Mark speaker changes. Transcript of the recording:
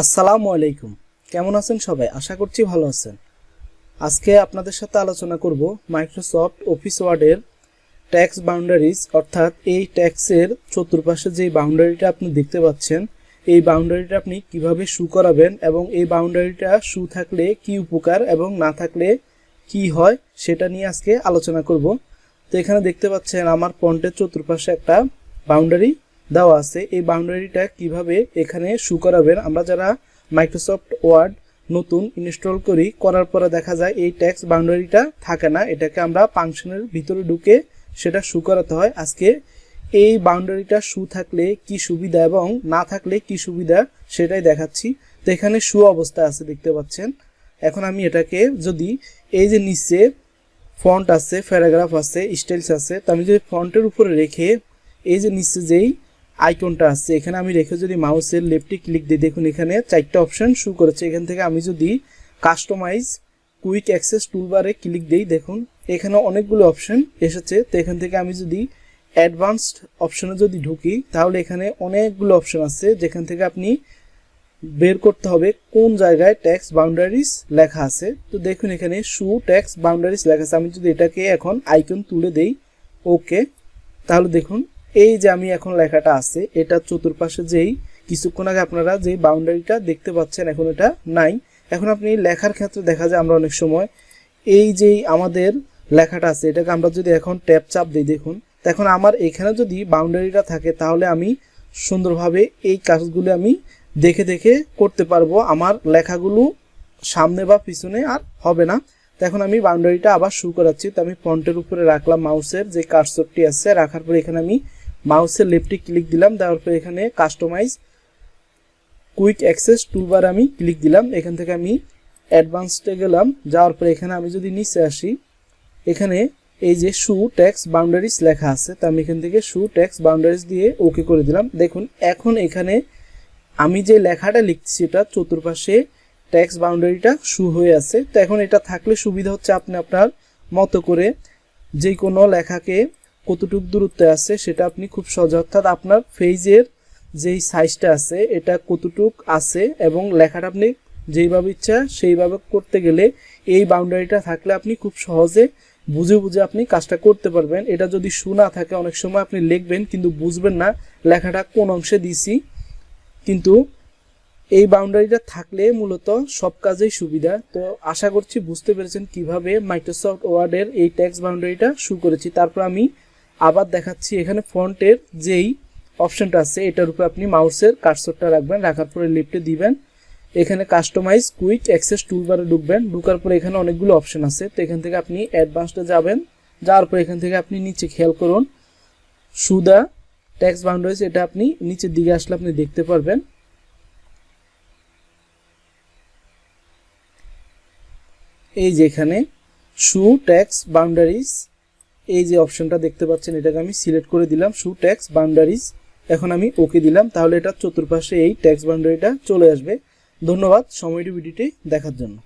Speaker 1: আসসালামু আলাইকুম। কেমন আছেন সবাই? আশা করছি ভালো আছেন। আজকে আপনাদের সাথে আলোচনা করব মাইক্রোসফট অফিস ওয়ার্ডের ট্যাক্স বাউন্ডারিজ, অর্থাৎ এই ট্যাক্সের চতুর্পাশে যে বাউন্ডারিটা আপনি দেখতে পাচ্ছেন, এই বাউন্ডারিটা আপনি কিভাবে শু করাবেন এবং এই বাউন্ডারিটা শু থাকলে কি উপকার এবং না থাকলে কি হয় সেটা নিয়ে আজকে আলোচনা করব। তো এখানে দেখতে পাচ্ছেন আমার ফন্টের চতুর্পাশে একটা বাউন্ডারি দেওয়া আছে। এই বাউন্ডারিটা কিভাবে এখানে শু করাবেন, আমরা যারা মাইক্রোসফট ওয়ার্ড নতুন ইনস্টল করার পরে দেখা যায় এই টেক্সট বাউন্ডারিটা থাকে না, এটাকে আমরা ফাংশনের ভিতরে ঢুকে সেটা শু করাতে হয়। আজকে এই বাউন্ডারিটা শু থাকলে কি সুবিধা এবং না থাকলে কি সুবিধা সেটাই দেখাচ্ছি। তো এখানে শু অবস্থা আছে দেখতে পাচ্ছেন। এখন আমি এটাকে যদি এই যে নিচে ফন্ট আছে, প্যারাগ্রাফ আছে, স্টাইলস আছে, তো আমি যদি ফন্টের উপরে রেখে এই যে নিচে যেই আইকনটা আছে এখানে আমি রেখে যদি মাউসের লেফটে ক্লিক দিই, দেখুন এখানে 4টা অপশন শু করেছে। এখান থেকে আমি যদি কাস্টমাইজ কুইক অ্যাক্সেস টুলবারে ক্লিক দিই, দেখুন এখানে অনেকগুলো অপশন এসেছে। তো এখান থেকে আমি যদি অ্যাডভান্সড অপশনে যদি ঢুকি তাহলে এখানে অনেকগুলো অপশন আছে, যেখান থেকে আপনি বের করতে হবে কোন জায়গায় ট্যাক্স বাউন্ডারিজ লেখা আছে। তো দেখুন এখানে শু ট্যাক্স বাউন্ডারিজ লেখা আছে। আমি যদি এটাকে এখন আইকন তুলে দেই ওকে, তাহলে দেখুন এই যে আমি এখন লেখাটা আছে এটা চতুর্পাশে যেই কিছুক্ষণ আগে আপনারা যে বাউন্ডারিটা দেখতে পাচ্ছেন এখন এটা নাই। এখন আপনি লেখার ক্ষেত্রে দেখা যায় আমরা অনেক সময় এই যে আমাদের লেখাটা আছে এটাকে আমরা যদি এখন ট্যাপ চাপ দিই, দেখুন এখন আমার এখানে যদি বাউন্ডারিটা থাকে তাহলে আমি সুন্দরভাবে এই কাজগুলো আমি দেখে দেখে করতে পারবো, আমার লেখাগুলো সামনে বা পিছনে আর হবে না। তো এখন আমি বাউন্ডারিটা আবার শু করাচ্ছি। তো আমি ফন্টের উপরে রাখলাম মাউসের যে কার্সরটি আছে, রাখার পরে এখানে আমি মাউসের লেফটে ক্লিক দিলাম, দেওয়ার পরে এখানে কাস্টমাইজ কুইক অ্যাক্সেস টুলবার আমি ক্লিক দিলাম। এখান থেকে আমি অ্যাডভান্সডে গেলাম, যাওয়ার পরে এখানে আমি যদি নিচে আসি এখানে এই যে শু ট্যাক্স বাউন্ডারিজ লেখা আছে, তো আমি এখান থেকে শু ট্যাক্স বাউন্ডারিজ দিয়ে ওকে করে দিলাম। দেখুন এখন এখানে আমি যে লেখাটা লিখছি এটা চতুর্পাশে ট্যাক্স বাউন্ডারিটা শু হয়ে আছে। তো এখন এটা থাকলে সুবিধা হচ্ছে আপনি আপনার মতো করে যে কোনো লেখাকে কতটুক দূরত্বে আছে সেটা আপনি খুব সহজ, অর্থাৎ আপনার পেজের যেই সাইজটা আছে এটা কতটুক আছে এবং লেখাটা আপনি যেইভাবে ইচ্ছা সেইভাবে করতে গেলে এই বাউন্ডারিটা থাকলে আপনি খুব সহজে বুঝে বুঝে আপনি কাজটা করতে পারবেন। এটা যদি শু না থাকে অনেক সময় আপনি লিখবেন কিন্তু বুঝবেন না লেখাটা কোন অংশে দিছি, কিন্তু এই বাউন্ডারিটা থাকলে মূলত সব কাজেই সুবিধা। তো আশা করছি বুঝতে পেরেছেন কিভাবে মাইক্রোসফট ওয়ার্ডের এই ট্যাক্স বাউন্ডারিটা শু করেছি। তারপর আমি আবার দেখাচ্ছি এখানে ফন্টের যেই অপশনটা আছে এটার উপর আপনি মাউসের কার্সরটা রাখবেন, রাখার পরে লেফটে দিবেন, এখানে কাস্টমাইজ কুইক অ্যাক্সেস টুলবারে ঢুকবেন, ঢুকার পরে এখানে অনেকগুলো অপশন আছে। তো এখান থেকে আপনি অ্যাডভান্সডে যাবেন, যাওয়ার পরে এখান থেকে আপনি নিচে খেয়াল করুন শু দ্য ট্যাক্স বাউন্ডারিজ, এটা আপনি নিচের দিকে আসলে আপনি দেখতে পারবেন। এই যে এখানে শু ট্যাক্স বাউন্ডারিজ এই যে অপশনটা দেখতে পাচ্ছেন এটাকে আমি সিলেক্ট করে দিলাম শু ট্যাক্স বাউন্ডারিজ, এখন আমি ওকে দিলাম, তাহলে এটা চতুর্পাশে এই ট্যাক্স বাউন্ডারিটা চলে আসবে। ধন্যবাদ সময়টি ভিডিওটি দেখার জন্য।